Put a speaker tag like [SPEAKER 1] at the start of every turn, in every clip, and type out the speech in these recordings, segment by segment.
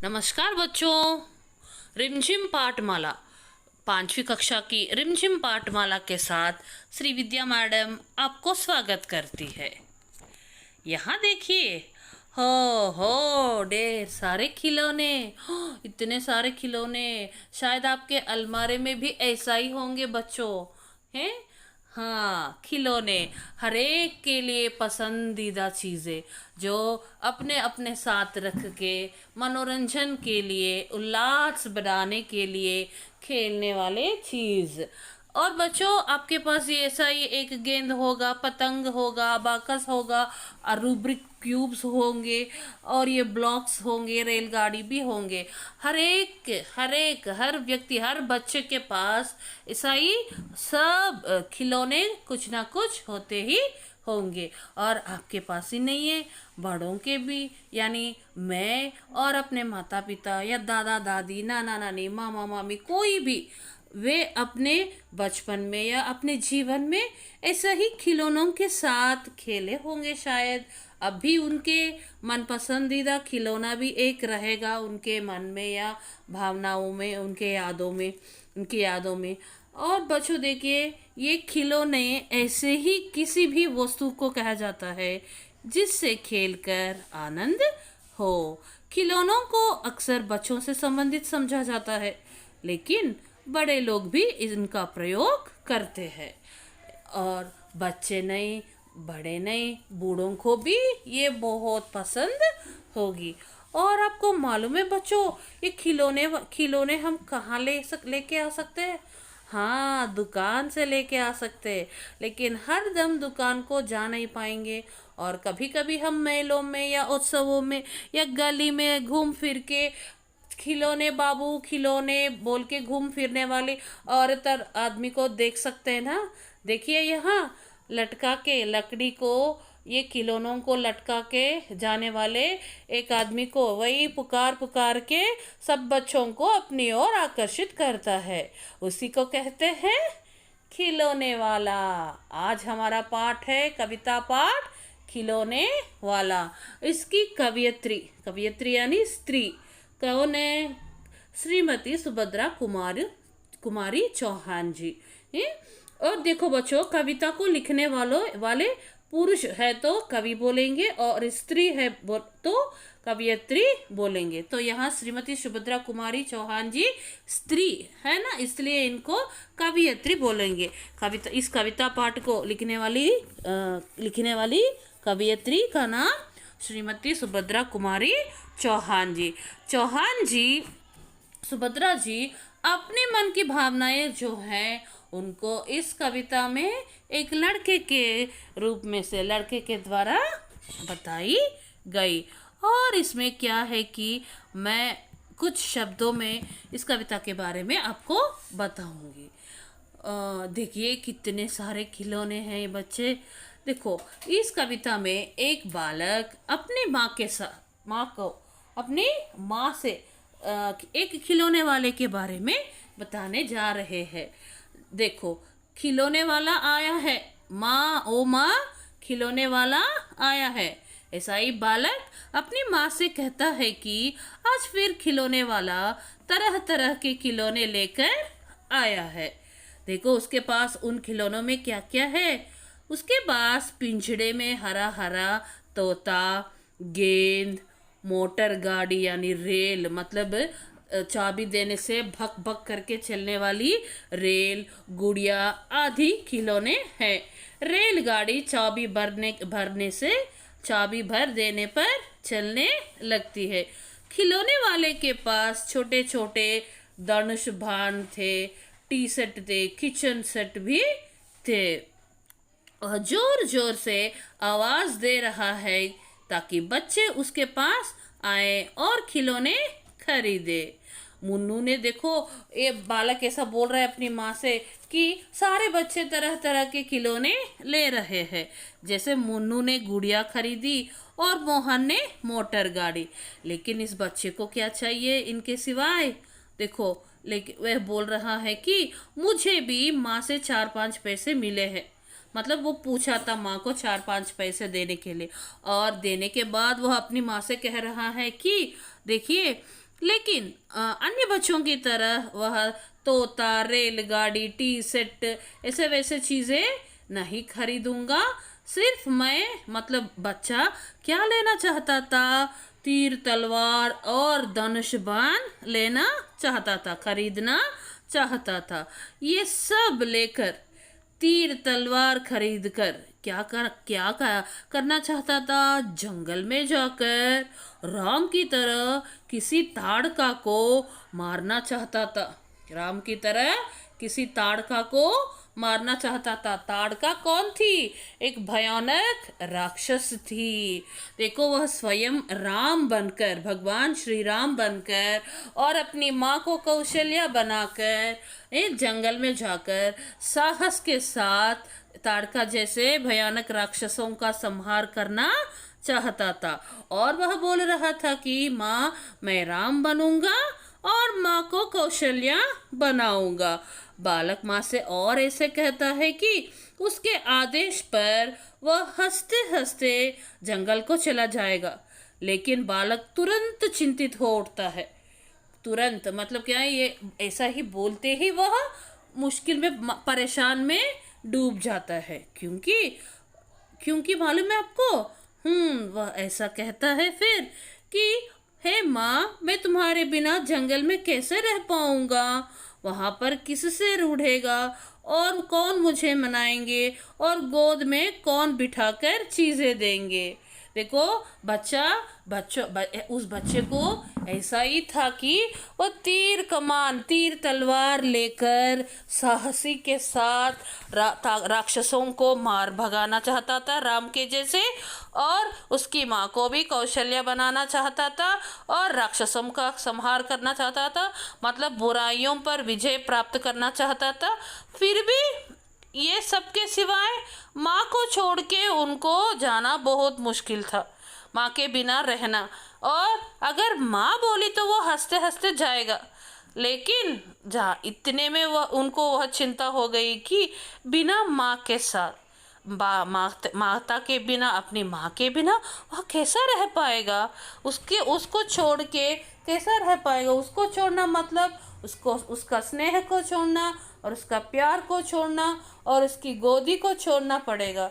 [SPEAKER 1] नमस्कार बच्चों। रिमझिम पाठमाला 5वीं कक्षा की रिमझिम पाठमाला के साथ श्री विद्या मैडम आपको स्वागत करती है। यहाँ देखिए, हो ढेर सारे खिलौने। इतने सारे खिलौने, शायद आपके अलमारे में भी ऐसा ही होंगे बच्चों। हैं? हाँ, खिलौने हर एक के लिए पसंदीदा चीज़ें जो अपने अपने साथ रख के मनोरंजन के लिए, उल्लास बढ़ाने के लिए खेलने वाले चीज़। और बच्चों, आपके पास ये ऐसा ही एक गेंद होगा, पतंग होगा, बाकस होगा, और रूब्रिक क्यूब्स होंगे, और ये ब्लॉक्स होंगे, रेलगाड़ी भी होंगे। हर व्यक्ति, हर बच्चे के पास ऐसा ही सब खिलौने कुछ ना कुछ होते ही होंगे। और आपके पास ही नहीं है, बड़ों के भी, यानी मैं और अपने माता पिता या दादा दादी, नाना नानी, मामा मामी, कोई भी, वे अपने बचपन में या अपने जीवन में ऐसा ही खिलौनों के साथ खेले होंगे। शायद अब भी उनके मन पसंदीदा खिलौना भी एक रहेगा उनके मन में या भावनाओं में, उनकी यादों में। और बच्चों देखिए, ये खिलौने ऐसे ही किसी भी वस्तु को कहा जाता है जिससे खेलकर आनंद हो। खिलौनों को अक्सर बच्चों से संबंधित समझा जाता है, लेकिन बड़े लोग भी इनका प्रयोग करते हैं। और बच्चे नहीं, बड़े नहीं, बूढ़ों को भी ये बहुत पसंद होगी। और आपको मालूम है बच्चों, ये खिलौने हम कहाँ लेके आ सकते हैं? हाँ, दुकान से लेके आ सकते हैं, लेकिन हर दम दुकान को जा नहीं पाएंगे। और कभी कभी हम मेलों में या उत्सवों में या गली में घूम फिर के खिलौने बाबू, खिलौने बोल के घूम फिरने वाली औरत और आदमी को देख सकते हैं ना। देखिए, यहाँ लटका के लकड़ी को, ये खिलौनों को लटका के जाने वाले एक आदमी को वही पुकार पुकार के सब बच्चों को अपनी ओर आकर्षित करता है। उसी को कहते हैं खिलौने वाला। आज हमारा पाठ है कविता पाठ, खिलौने वाला। इसकी कवियत्री यानी स्त्री कौन है? श्रीमती सुभद्रा कुमारी चौहान जी। और देखो बच्चों, कविता को लिखने वाले पुरुष है तो कवि बोलेंगे, और स्त्री है तो कवियत्री बोलेंगे। तो यहाँ श्रीमती सुभद्रा कुमारी चौहान जी स्त्री है ना, इसलिए इनको कवियत्री बोलेंगे। इस कविता पाठ को लिखने वाली कवियत्री का नाम श्रीमती सुभद्रा कुमारी चौहान जी। सुभद्रा जी अपने मन की भावनाएं जो हैं उनको इस कविता में एक लड़के के द्वारा बताई गई। और इसमें क्या है कि मैं कुछ शब्दों में इस कविता के बारे में आपको बताऊंगी। देखिए, कितने सारे खिलौने हैं ये बच्चे। देखो, इस कविता में एक बालक अपनी माँ को अपनी माँ से एक खिलौने वाले के बारे में बताने जा रहे हैं। देखो, खिलौने वाला आया है, माँ खिलौने वाला आया है। ऐसा ही बालक अपनी माँ से कहता है कि आज फिर खिलौने वाला तरह तरह के खिलौने लेकर आया है। देखो, उसके पास उन खिलौनों में क्या क्या है। उसके पास पिंजड़े में हरा हरा तोता, गेंद, मोटर गाड़ी यानी रेल, मतलब चाबी देने से भक भक करके चलने वाली रेल, गुड़िया आदि खिलौने हैं। रेलगाड़ी चाबी भर देने पर चलने लगती है। खिलौने वाले के पास छोटे छोटे धनुष बाण थे, टी सेट थे, किचन सेट भी थे। और जोर जोर से आवाज दे रहा है ताकि बच्चे उसके पास आए और खिलौने खरीदे। मुन्नू ने, देखो, ये बालक ऐसा बोल रहा है अपनी माँ से कि सारे बच्चे तरह तरह के खिलौने ले रहे हैं। जैसे मुन्नू ने गुड़िया खरीदी और मोहन ने मोटर गाड़ी। लेकिन इस बच्चे को क्या चाहिए इनके सिवाय? देखो, लेकिन वह बोल रहा है कि मुझे भी माँ से 4-5 पैसे मिले हैं। मतलब वो पूछा था माँ को 4-5 पैसे देने के लिए, और देने के बाद वह अपनी माँ से कह रहा है कि देखिए, लेकिन अन्य बच्चों की तरह वह तोता, रेलगाड़ी, टी सेट ऐसे वैसे चीज़ें नहीं खरीदूंगा। सिर्फ मैं मतलब बच्चा क्या लेना चाहता था? तीर तलवार और धनुष बाण लेना चाहता था, खरीदना चाहता था। ये सब लेकर, तीर तलवार खरीद कर करना चाहता था? जंगल में जाकर राम की तरह किसी ताड़का को मारना चाहता था। राम की तरह किसी ताड़का को मारना चाहता था। ताड़का कौन थी? एक भयानक राक्षस थी। देखो, वह स्वयं राम बनकर, भगवान श्री राम बनकर और अपनी माँ को कौशल्या बनाकर एक जंगल में जाकर साहस के साथ ताड़का जैसे भयानक राक्षसों का संहार करना चाहता था। और वह बोल रहा था कि माँ, मैं राम बनूंगा और माँ को कौशल्या बनाऊंगा। बालक माँ से और ऐसे कहता है कि उसके आदेश पर वह हंसते हंसते जंगल को चला जाएगा। लेकिन बालक तुरंत चिंतित हो उठता है। तुरंत मतलब क्या है, ये ऐसा ही बोलते ही वह मुश्किल में, परेशान में डूब जाता है। क्योंकि क्योंकि मालूम है आपको? वह ऐसा कहता है फिर कि हे माँ, मैं तुम्हारे बिना जंगल में कैसे रह पाऊंगा? वहां पर किससे रूठेगा और कौन मुझे मनाएंगे और गोद में कौन बिठाकर चीजें देंगे? देखो, उस बच्चे को ऐसा ही था कि वो तीर कमान, तीर तलवार लेकर साहसी के साथ राक्षसों को मार भगाना चाहता था, राम के जैसे। और उसकी माँ को भी कौशल्या बनाना चाहता था और राक्षसों का संहार करना चाहता था, मतलब बुराइयों पर विजय प्राप्त करना चाहता था। फिर भी ये सब के सिवाय माँ को छोड़ के उनको जाना बहुत मुश्किल था, माँ के बिना रहना। और अगर माँ बोली तो वो हंसते हंसते जाएगा। लेकिन जहाँ इतने में वह चिंता हो गई कि बिना माँ के साथ, माता के बिना, अपनी माँ के बिना वह कैसा रह पाएगा? उसको छोड़ के कैसा रह पाएगा? उसको छोड़ना मतलब उसका स्नेह को छोड़ना और उसका प्यार को छोड़ना और उसकी गोदी को छोड़ना पड़ेगा।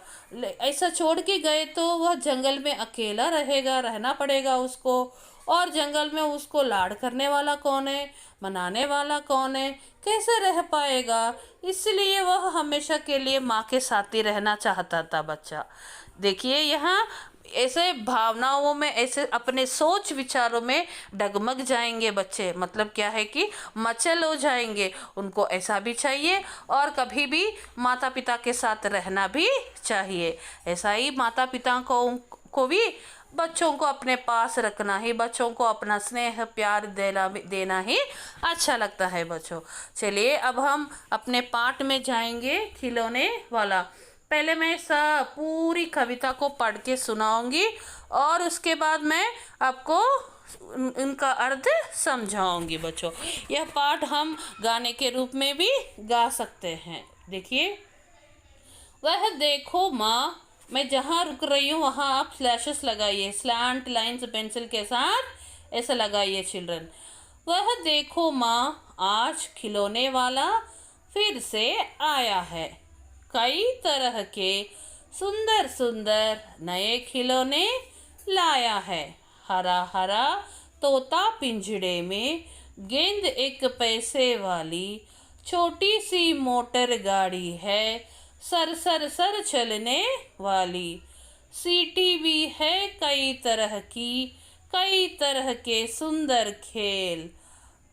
[SPEAKER 1] ऐसा छोड़ के गए तो वह जंगल में अकेला रहना पड़ेगा उसको। और जंगल में उसको लाड़ करने वाला कौन है? मनाने वाला कौन है? कैसे रह पाएगा? इसलिए वह हमेशा के लिए माँ के साथ ही रहना चाहता था बच्चा। देखिए, यहाँ ऐसे भावनाओं में, ऐसे अपने सोच विचारों में डगमग जाएंगे बच्चे। मतलब क्या है कि मचल हो जाएंगे। उनको ऐसा भी चाहिए और कभी भी माता पिता के साथ रहना भी चाहिए। ऐसा ही माता पिता को भी बच्चों को अपने पास रखना ही, बच्चों को अपना स्नेह प्यार देना ही अच्छा लगता है बच्चों। चलिए, अब हम अपने पाठ में जाएंगे, खिलौने वाला। पहले मैं पूरी कविता को पढ़ के सुनाऊंगी और उसके बाद मैं आपको उनका अर्थ समझाऊंगी बच्चों। यह पाठ हम गाने के रूप में भी गा सकते हैं। देखिए, वह देखो माँ, मैं जहाँ रुक रही हूँ वहाँ आप स्लैशेस लगाइए, स्लैंट लाइन्स पेंसिल के साथ ऐसे लगाइए चिल्ड्रन। वह देखो माँ, आज खिलौने वाला फिर से आया है। कई तरह के सुंदर सुंदर नए खिलौने लाया है। हरा हरा तोता पिंजड़े में, गेंद एक पैसे वाली, छोटी सी मोटर गाड़ी है, सर सर सर चलने वाली। सीटी भी है कई तरह की, कई तरह के सुंदर खेल,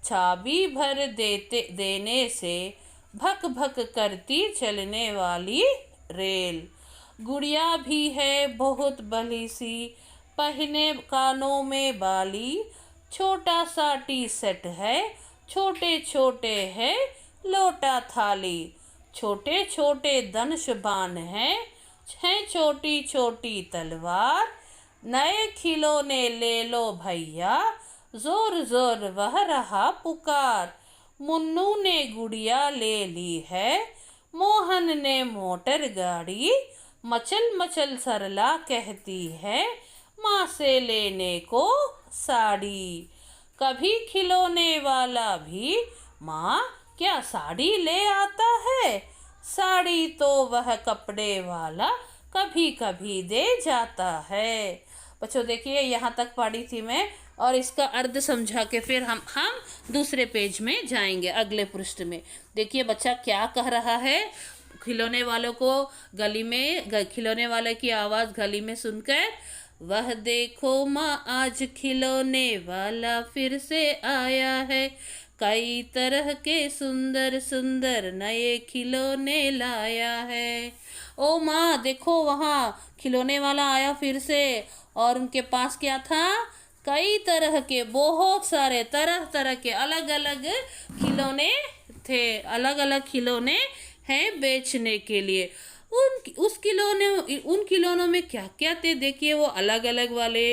[SPEAKER 1] चाबी भर देने से भक भक करती चलने वाली रेल। गुड़िया भी है बहुत भली सी, पहने कानों में बाली, छोटा सा टी सेट है, छोटे छोटे है लोटा थाली, छोटे छोटे धनुष बाण हैं, छोटी छोटी तलवार, नए खिलौने ले लो भैया, जोर जोर वह रहा पुकार। मुन्नू ने गुड़िया ले ली है, मोहन ने मोटर गाड़ी, मचल मचल सरला कहती है, माँ से लेने को साड़ी। कभी खिलौने वाला भी माँ क्या साड़ी ले आता है। साड़ी तो वह कपड़े वाला कभी कभी दे जाता है। बच्चों देखिए यहाँ तक पढ़ी थी मैं, और इसका अर्थ समझा के फिर हम दूसरे पेज में जाएंगे, अगले पृष्ठ में। देखिए बच्चा क्या कह रहा है। खिलौने वालों को गली में खिलौने वाले की आवाज़ गली में सुनकर, वह देखो माँ आज खिलौने वाला फिर से आया है, कई तरह के सुंदर सुंदर नए खिलौने लाया है। ओ माँ देखो वहाँ खिलौने वाला आया फिर से, और उनके पास क्या था, कई तरह के, बहुत सारे तरह तरह के अलग अलग खिलौने थे, अलग अलग खिलौने हैं बेचने के लिए। उन खिलौनों में क्या क्या थे देखिए, वो अलग अलग वाले।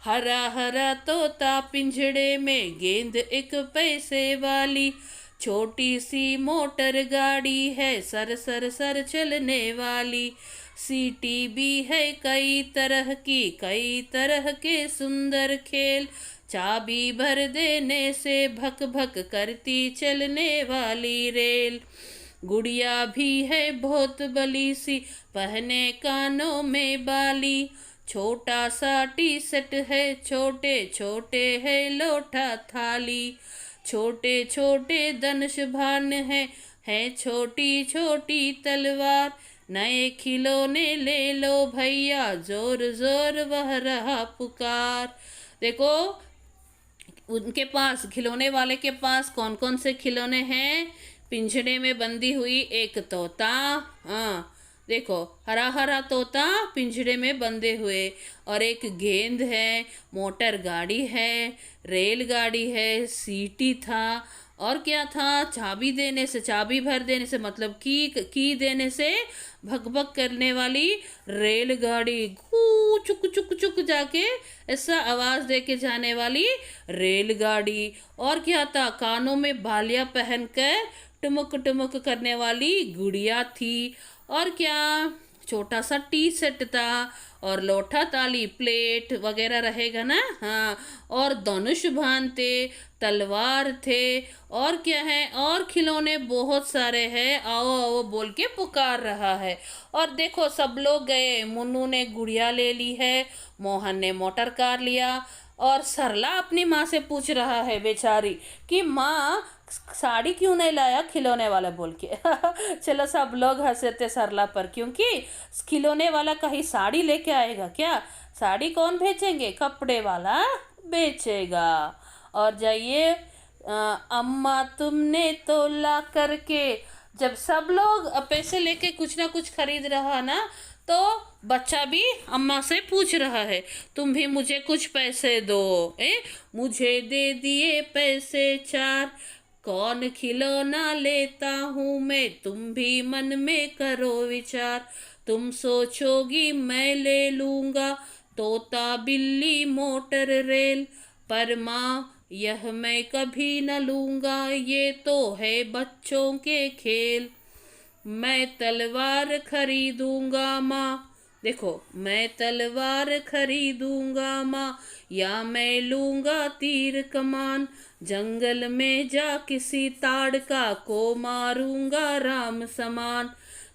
[SPEAKER 1] हरा हरा तोता पिंजड़े में, गेंद एक पैसे वाली, छोटी सी मोटर गाड़ी है सर सर सर चलने वाली, सीटी भी है कई तरह की, कई तरह के सुंदर खेल, चाबी भर देने से भक भक करती चलने वाली रेल, गुड़िया भी है बहुत बली सी, पहने कानों में बाली, छोटा सा टी शर्ट है, छोटे छोटे है लोटा थाली, छोटे छोटे धनुष बाण है छोटी छोटी तलवार, नए खिलौने ले लो भैया जोर जोर वह रहा पुकार। देखो उनके पास, खिलौने वाले के पास कौन कौन से खिलौने हैं। पिंजड़े में बंदी हुई एक तोता, हाँ देखो हरा हरा तोता पिंजड़े में बंधे हुए, और एक गेंद है, मोटर गाड़ी है, रेलगाड़ी है, सीटी था, और क्या था, चाबी देने से, चाबी भर देने से मतलब की देने से भग भग करने वाली रेलगाड़ी, गू चुक चुक चुक जाके ऐसा आवाज़ दे के जाने वाली रेलगाड़ी, और क्या था, कानों में बालियां पहनकर टुमुक टुमुक करने वाली गुड़िया थी, और क्या, छोटा सा टी सेट था, और लोटा थाली प्लेट वगैरह रहेगा ना, हाँ, और धनुष बाण थे, तलवार थे, और क्या है, और खिलौने बहुत सारे हैं, आओ आओ बोल के पुकार रहा है। और देखो सब लोग गए, मुन्नू ने गुड़िया ले ली है, मोहन ने मोटर कार लिया, और सरला अपनी माँ से पूछ रहा है बेचारी कि माँ साड़ी क्यों नहीं लाया खिलौने वाला बोल के। चलो सब लोग हंसे थे सरला पर, क्योंकि खिलौने वाला कहीं साड़ी लेके आएगा क्या, साड़ी कौन बेचेंगे, कपड़े वाला बेचेगा। और जाइए, अम्मा तुमने तो ला करके, जब सब लोग पैसे लेके कुछ ना कुछ खरीद रहा ना, तो बच्चा भी अम्मा से पूछ रहा है तुम भी मुझे कुछ पैसे दो। मुझे दे दिए पैसे चार, कौन खिलौना लेता हूँ मैं, तुम भी मन में करो विचार, तुम सोचोगी मैं ले लूँगा तोता बिल्ली मोटर रेल, पर माँ यह मैं कभी न लूँगा, ये तो है बच्चों के खेल, मैं तलवार खरीदूंगा माँ, देखो मैं तलवार खरीदूंगा माँ, या मैं लूँगा तीर कमान, जंगल में जा किसी ताड़का को मारूंगा राम समान,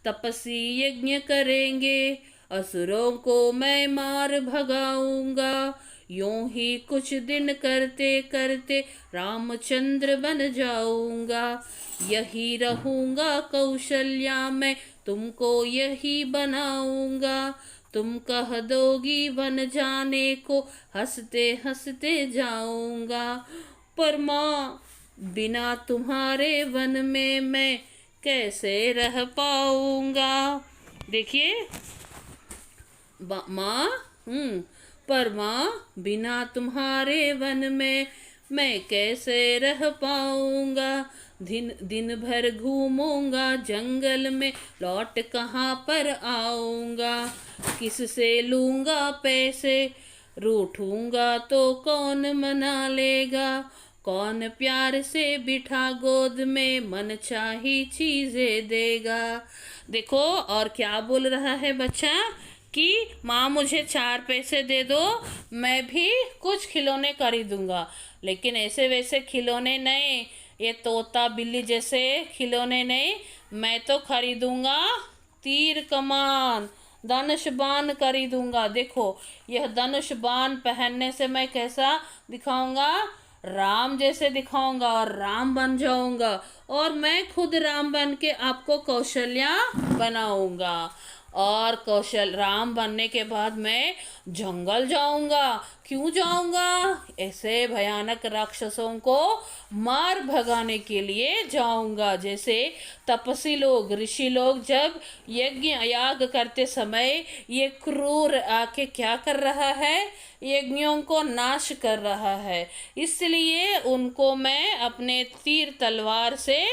[SPEAKER 1] तपस्वी यज्ञ करेंगे असुरों को मैं मार भगाऊंगा, यूं ही कुछ दिन करते करते रामचंद्र बन जाऊंगा, यही रहूंगा कौशल्या मैं तुमको यही बनाऊंगा, तुम कह दोगी बन जाने को हंसते हंसते जाऊंगा, पर माँ बिना तुम्हारे वन में मैं कैसे रह पाऊंगा। देखिए माँ, पर माँ बिना तुम्हारे वन में मैं कैसे रह पाऊंगा, दिन दिन भर घूमूंगा जंगल में लौट कहाँ पर आऊंगा, किससे लूँगा पैसे, रूठूंगा तो कौन मना लेगा, कौन प्यार से बिठा गोद में मन चाही चीजें देगा। देखो और क्या बोल रहा है बच्चा कि माँ मुझे 4 पैसे दे दो, मैं भी कुछ खिलौने खरीदूंगा। लेकिन ऐसे वैसे खिलौने नहीं, ये तोता बिल्ली जैसे खिलौने नहीं, मैं तो खरीदूंगा तीर कमान, धनुष बाण खरीदूंगा। देखो, यह धनुष बाण पहनने से मैं कैसा दिखाऊंगा, राम जैसे दिखाऊंगा और राम बन जाऊंगा। और मैं खुद राम बन के आपको कौशल्या बनाऊंगा। और कौशल राम बनने के बाद मैं जंगल जाऊंगा। क्यों जाऊंगा? ऐसे भयानक राक्षसों को मार भगाने के लिए जाऊंगा। जैसे तपस्वी लोग, ऋषि लोग जब यज्ञ याग करते समय ये क्रूर आके क्या कर रहा है, यज्ञों को नाश कर रहा है। इसलिए उनको मैं अपने तीर तलवार से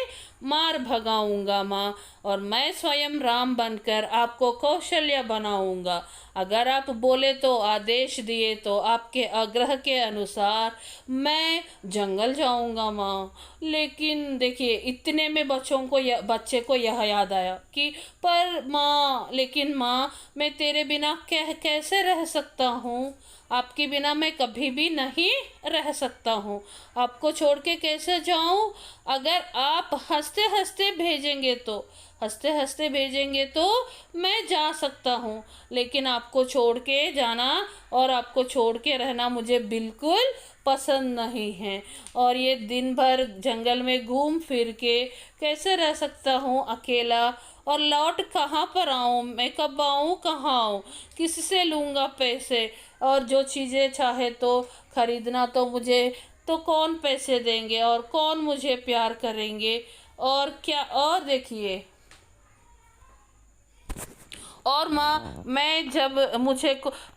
[SPEAKER 1] मार भगाऊंगा माँ। और मैं स्वयं राम बनकर आपको कौशल्य बनाऊंगा। अगर आप बोले तो, आदेश दिए तो आपके आग्रह के अनुसार मैं जंगल जाऊंगा माँ। लेकिन देखिए, इतने में बच्चे को यह याद आया कि पर माँ, लेकिन माँ मैं तेरे बिना कैसे रह सकता हूँ? आपके बिना मैं कभी भी नहीं रह सकता हूँ। आपको छोड़ के कैसे जाऊँ? अगर आप हंसते हंसते भेजेंगे तो मैं जा सकता हूँ। लेकिन आपको छोड़ के जाना और आपको छोड़ के रहना मुझे बिल्कुल पसंद नहीं है। और ये दिन भर जंगल में घूम फिर के कैसे रह सकता हूँ अकेला? और लौट कहाँ पर आऊँ? मैं कब आऊँ, कहाँ आऊँ? किससे लूँगा पैसे? और जो चीज़ें चाहे तो खरीदना तो मुझे तो कौन पैसे देंगे और कौन मुझे प्यार करेंगे? और क्या, और देखिए, और माँ मैं जब मुझे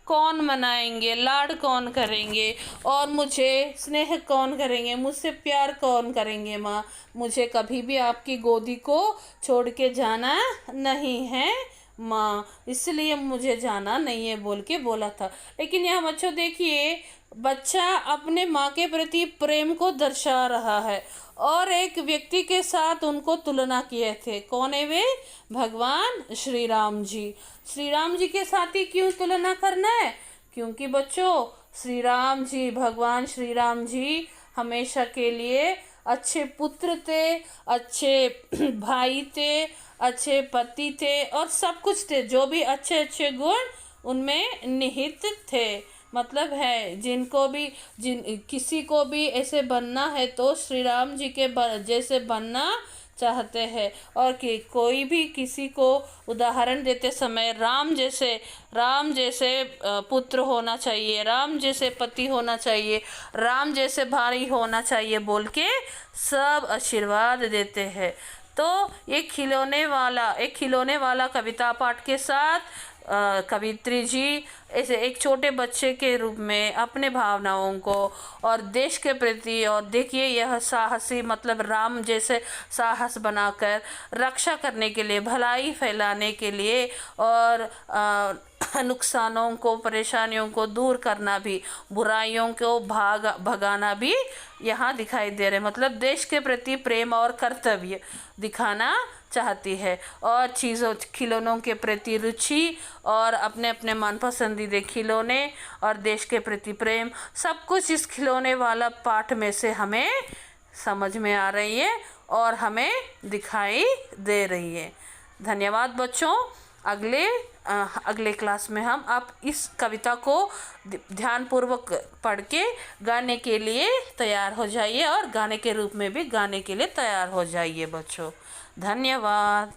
[SPEAKER 1] कौन मनाएंगे, लाड कौन करेंगे, और मुझे स्नेह कौन करेंगे, मुझसे प्यार कौन करेंगे? माँ मुझे कभी भी आपकी गोदी को छोड़ के जाना नहीं है माँ, इसलिए मुझे जाना नहीं है बोल के बोला था। लेकिन यहाँ बच्चों देखिए, बच्चा अपने माँ के प्रति प्रेम को दर्शा रहा है और एक व्यक्ति के साथ उनको तुलना किए थे। कौन है वे? भगवान श्री राम जी। श्री राम जी के साथ ही क्यों तुलना करना है? क्योंकि बच्चों श्री राम जी, भगवान श्री राम जी हमेशा के लिए अच्छे पुत्र थे, अच्छे भाई थे, अच्छे पति थे और सब कुछ थे। जो भी अच्छे अच्छे गुण उनमें निहित थे। मतलब है, किसी को भी ऐसे बनना है तो श्री राम जी के जैसे बनना चाहते हैं। और कि कोई भी किसी को उदाहरण देते समय राम जैसे पुत्र होना चाहिए, राम जैसे पति होना चाहिए, राम जैसे भाई होना चाहिए बोल के सब आशीर्वाद देते हैं। तो एक खिलौने वाला कविता पाठ के साथ कवित्री जी ऐसे एक छोटे बच्चे के रूप में अपने भावनाओं को और देश के प्रति, और देखिए यह साहसी, मतलब राम जैसे साहस बनाकर रक्षा करने के लिए, भलाई फैलाने के लिए और नुकसानों को, परेशानियों को दूर करना भी, बुराइयों को भगाना भी यहाँ दिखाई दे रहे। मतलब देश के प्रति प्रेम और कर्तव्य दिखाना चाहती है और खिलौनों के प्रति रुचि और अपने अपने मन पसंदीदा खिलौने और देश के प्रति प्रेम, सब कुछ इस खिलौने वाला पाठ में से हमें समझ में आ रही है और हमें दिखाई दे रही है। धन्यवाद बच्चों। अगले क्लास में हम आप इस कविता को ध्यानपूर्वक पढ़ के गाने के लिए तैयार हो जाइए और गाने के रूप में भी गाने के लिए तैयार हो जाइए बच्चों। धन्यवाद।